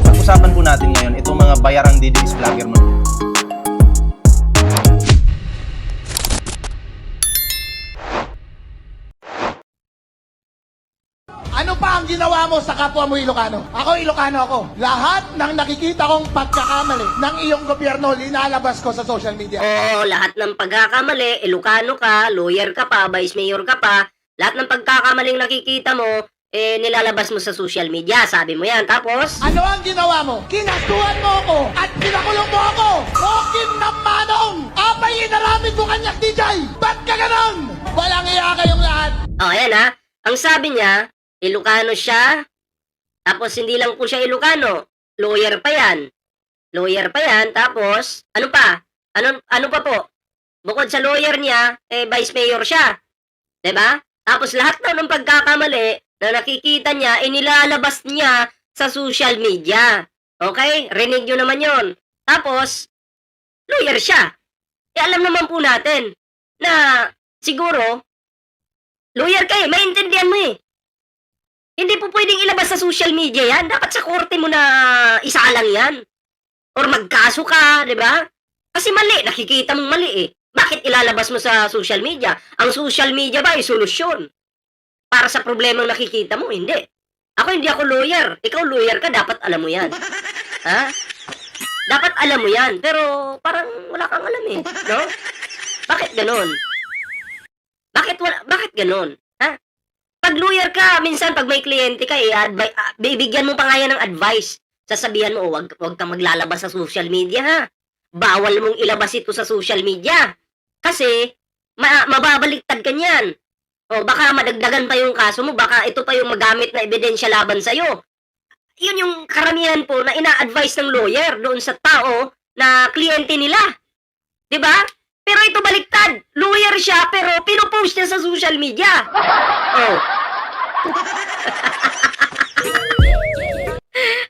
Pag-usapan po natin ngayon itong mga bayarang DDS vlogger mo. Ano pa ang ginawa mo sa kapwa mo Ilocano? Ako Ilocano ako. Lahat ng nakikita kong pagkakamali ng iyong gobyerno, linalabas ko sa social media. Oo, lahat ng pagkakamali, Ilocano ka, lawyer ka pa, vice mayor ka pa, lahat ng pagkakamaling nakikita mo, nilalabas mo sa social media, sabi mo yan. Tapos, Ano ang ginawa mo? Kinasuhan mo ako at pinakulong mo ako! Rokim ng manong! Abay inaramid mo kanyak DJ! Ba't ka ganon? Walang iya kayong lahat! ayan ha, ang sabi niya, Ilocano siya, tapos hindi lang po siya Ilocano, lawyer pa yan. Lawyer pa yan, tapos, ano pa? Ano pa po? Bukod sa lawyer niya, vice mayor siya. 'Di ba? Tapos lahat ng pagkakamali na nakikita niya, nilalabas niya sa social media. Okay? Rinig nyo naman yon. Tapos, lawyer siya. Alam naman po natin na siguro, lawyer ka maintindihan mo Hindi po pwedeng ilabas sa social media yan. Dapat sa korte mo na isalang yan. Or magkaso ka, di ba? Kasi mali, nakikita mong mali Bakit ilalabas mo sa social media? Ang social media ba ay solusyon? Para sa problemang nakikita mo? Hindi. Hindi ako lawyer. Ikaw lawyer ka, dapat alam mo yan. Ha? Dapat alam mo yan. Pero parang wala kang alam no? Bakit ganon? Bakit ganon? Ha? Pag lawyer ka, minsan pag may kliyente ka, bibigyan mo pa nga yan ng advice. Sasabihan mo, wag kang maglalabas sa social media, ha? Bawal mong ilabas ito sa social media. Kasi, mababaliktad ka niyan. O, baka madagdagan pa yung kaso mo, baka ito pa yung magamit na ebidensya laban sa'yo. Yun yung karamihan po na ina-advise ng lawyer doon sa tao na kliyente nila. 'Di ba? Pero ito baliktad. Lawyer siya, pero pinopost niya sa social media. Oh.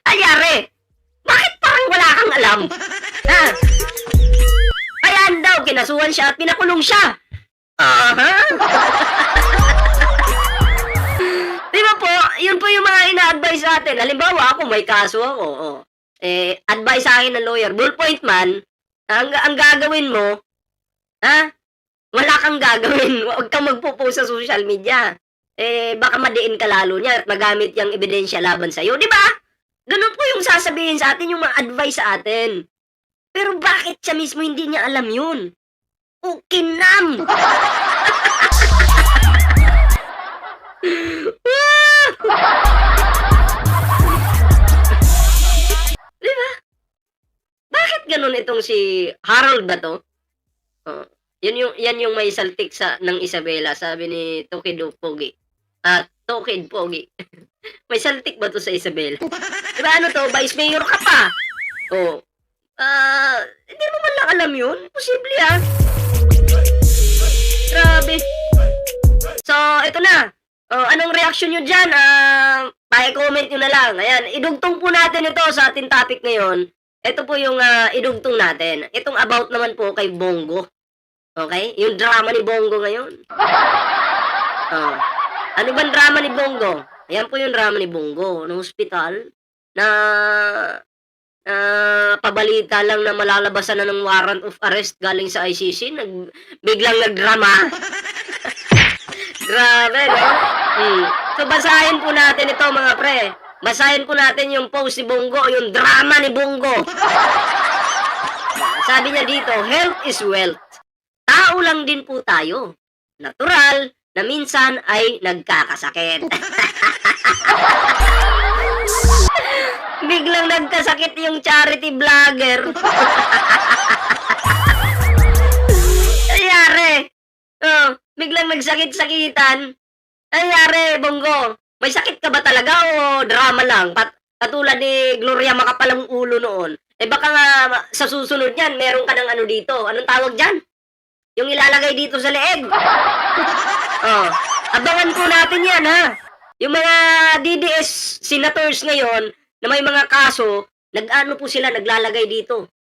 Ayari, bakit parang wala kang alam? Ha? Ayan daw, kinasuhan siya at pinakulong siya. Aha. Di ba po, yun po yung mga ina-advise sa atin. Halimbawa, ako may kaso ako. Advice sa akin ng lawyer, ballpoint man, ang gagawin mo, ha? Wala kang gagawin. Huwag kang magpo-post sa social media. Baka madiin ka lalo niya at magamit yung ebidensya laban sa'yo. Di ba? Ganun po yung sasabihin sa atin, yung mga advice sa atin. Pero bakit siya mismo hindi niya alam yun? Ukinam! Di ba? Bakit ganun itong si Harold ba to? Yan yung may saltik ng Isabela, sabi ni Tokid Pogi. Tokid Pogi. May saltik ba to sa Isabela? Diba ano to? Vice mayor ka pa. Hindi mo man lang alam yun? Posible Grabe. So, ito na. Anong reaction nyo dyan? Pa-comment nyo na lang. Ayan, idugtong po natin ito sa ating topic ngayon. Ito po yung idugtong natin. Itong about naman po kay Bongo. Okay? Yung drama ni Bongo ngayon. Ano bang drama ni Bongo? Ayan po yung drama ni Bongo ng hospital na pabalita lang na malalabasan na ng warrant of arrest galing sa ICC. Biglang nagdrama. Grabe, no? So, basahin po natin ito, mga pre. Basahin po natin yung post ni Bongo, yung drama ni Bongo. Sabi niya dito, health is wealth. Tao lang din po tayo. Natural na minsan ay nagkakasakit. Biglang nagkasakit yung charity vlogger. Ayari. Biglang nagsakit-sakitan. Ayari, Bongo. May sakit ka ba talaga o drama lang? Katulad ni Gloria Macapalang ulo noon. Baka nga sa susunod yan, meron ka ng ano dito. Anong tawag dyan? Yung ilalagay dito sa leeg. Abangan po natin yan, ha? Yung mga DDS senators ngayon, na may mga kaso, nag-ano po sila, naglalagay dito.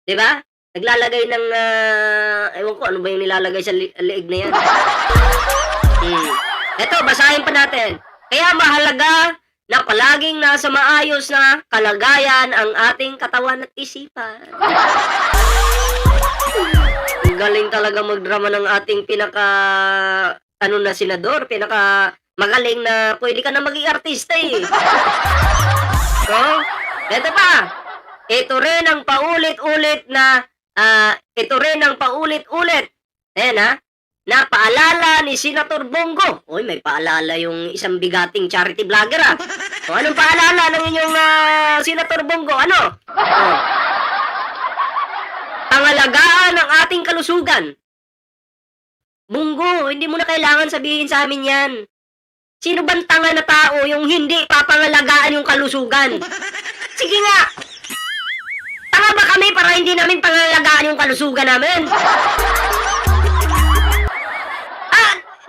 Diba? Naglalagay ng, ewan ko, ano ba yung nilalagay sa leeg na yan? Eto, basahin pa natin. Kaya mahalaga na palaging nasa maayos na kalagayan ang ating katawan at isipan. Ang galing talaga magdrama ng ating senador, magaling na pwede ka na maging artista eh. So, eto pa. Ito rin ang paulit-ulit ayan ha, na paalala ni Senator Bongo. Uy, may paalala yung isang bigating charity vlogger ah. O, anong paalala ng inyong Senator Bongo? Ano? Pangalagaan ng ating kalusugan. Bongo, hindi mo na kailangan sabihin sa amin yan. Sino bang tanga na tao yung hindi papangalagaan yung kalusugan? Sige nga! Tanga ba kami para hindi namin pangalagaan yung kalusugan namin?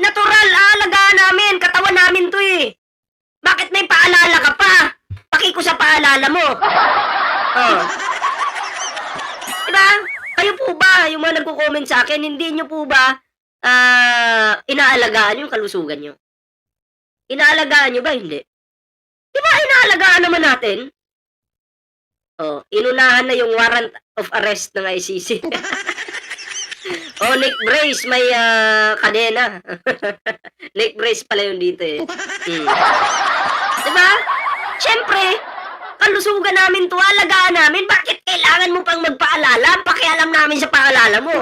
Natural, alagaan namin. Katawan namin to eh. Bakit may paalala ka pa? Paki ko sa paalala mo. Diba? Kayo po ba, yung mga nagko-comment sa akin, hindi nyo po ba inaalagaan yung kalusugan nyo? Inaalagaan nyo ba? Hindi. Diba inaalagaan naman natin? Inunahan na yung warrant of arrest ng ICC. Nick Brace, may kadena. Nick Brace pala yun dito eh. Diba? Siyempre, kalusugan namin to, alagaan namin. Bakit kailangan mo pang magpaalala? Pakialam namin sa paalala mo.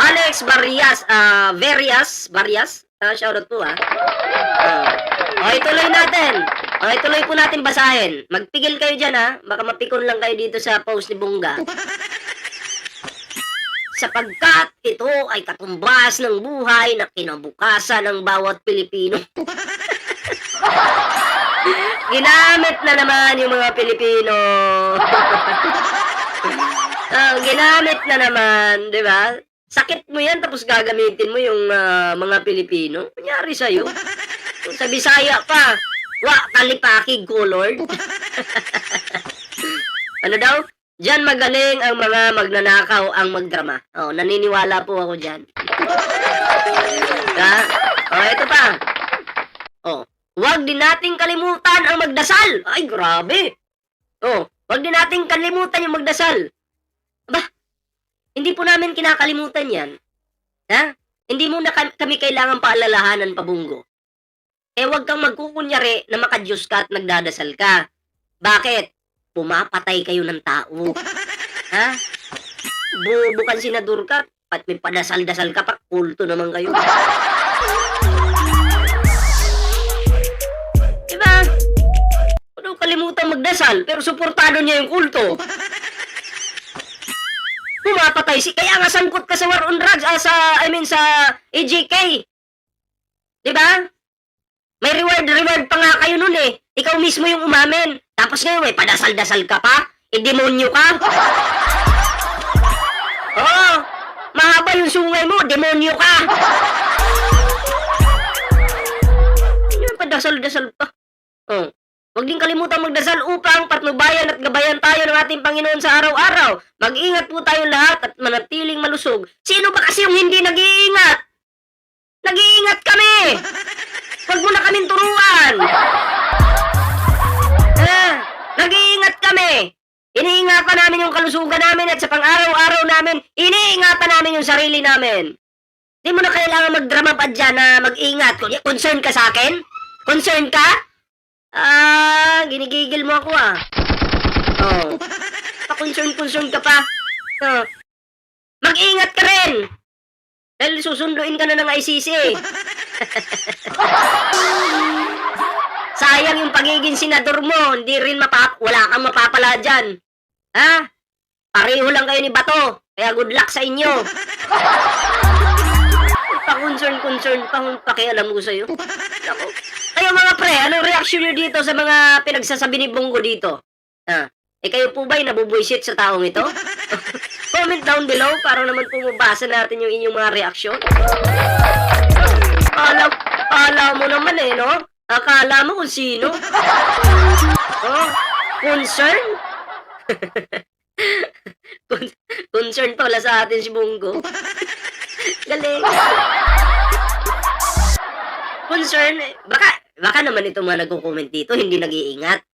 Alex Varias, shoutout po ituloy natin. Ituloy po natin basahin. Magpigil kayo dyan ha. Baka mapikon lang kayo dito sa post ni Bunga. Sapagkat ito ay katumbas ng buhay na kinabukasan ng bawat Pilipino. Ginamit na naman yung mga Pilipino. Ginamit na naman, di ba? Sakit mo yan tapos gagamitin mo yung mga Pilipino. Kunyari sa'yo. Kung sa Bisaya pa, kalipakig ko, Lord. Ano daw? Diyan magaling ang mga magnanakaw ang magdrama. Naniniwala po ako diyan. Ito pa. Huwag din nating kalimutan ang magdasal. Ay, grabe. Huwag din nating kalimutan yung magdasal. Aba, hindi po namin kinakalimutan yan. Hindi mo na kami kailangan paalalahanan, Pabunggo. Huwag kang magkukunyari na makadiyos ka at nagdadasal ka. Bakit? Pumapatay kayo ng tao. Bukan senador ka, at may padasal-dasal ka pa, kulto naman kayo. Diba? Ano kalimutan magdasal, pero suportado niya yung kulto. Pumapatay kaya nga sangkot ka sa war on drugs, sa AJK. Diba? May reward pa nga kayo nun eh. Ikaw mismo yung umamin. Tapos ngayon, may padasal-dasal ka pa? Demonyo ka? Mahaba yung sungay mo, demonyo ka! Yung padasal-dasal pa. Huwag din kalimutan magdasal upang patnubayan at gabayan tayo ng ating Panginoon sa araw-araw. Mag-ingat po tayong lahat at manatiling malusog. Sino ba kasi yung hindi nag-iingat? Nag-iingat kami! Huwag mo na kaming turuan! Nag-iingat kami. Iniingatan namin yung kalusugan namin at sa pang-araw-araw namin, iniingatan namin yung sarili namin. Di mo na kailangan magdrama pa dyan na mag-ingat. Concern ka sa akin? Concern ka? Ginigigil mo ako Pa-concern ka pa. Mag-ingat ka rin. Dahil susunduin ka na ng ICC. Sayang yung pagiging senador mo, hindi rin wala kang mapapala dyan. Pareho lang kayo ni Bato, kaya good luck sa inyo. Pa-concern pa kung pakialam ko sa'yo. Kayo mga pre, anong reaction nyo dito sa mga pinagsasabi ni Bongo dito? Kayo po ba'y nabubuisit sa taong ito? Comment down below para naman po mabasa natin yung inyong mga reaksyon. Alam mo naman no? Akala mo kung sino? Concern? Concern pala sa atin si Bongo. Galing. concern, baka naman itong mga nagko-comment dito, hindi nag-iingat.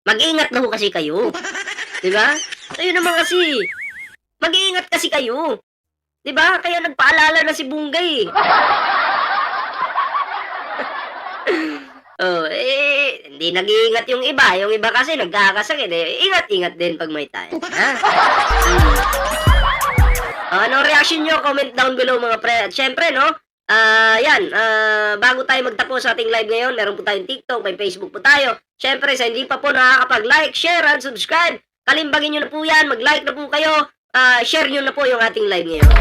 Mag-iingat na ho kasi kayo. Diba? Kayo naman kasi. Mag-iingat kasi kayo. Diba? Kaya nagpaalala na si Bunggay. Hindi nag-iingat yung iba. Yung iba kasi nagkakasakit. Ingat-ingat din pag may tayo. Ha? Anong reaction nyo? Comment down below mga pre. At syempre, no? Bago tayo magtapos sa ating live ngayon, meron po tayong TikTok, may Facebook po tayo. Syempre, sa hindi pa po nakakapag-like, share, and subscribe, kalimbagin nyo na po yan, mag-like na po kayo, share nyo na po yung ating live ngayon.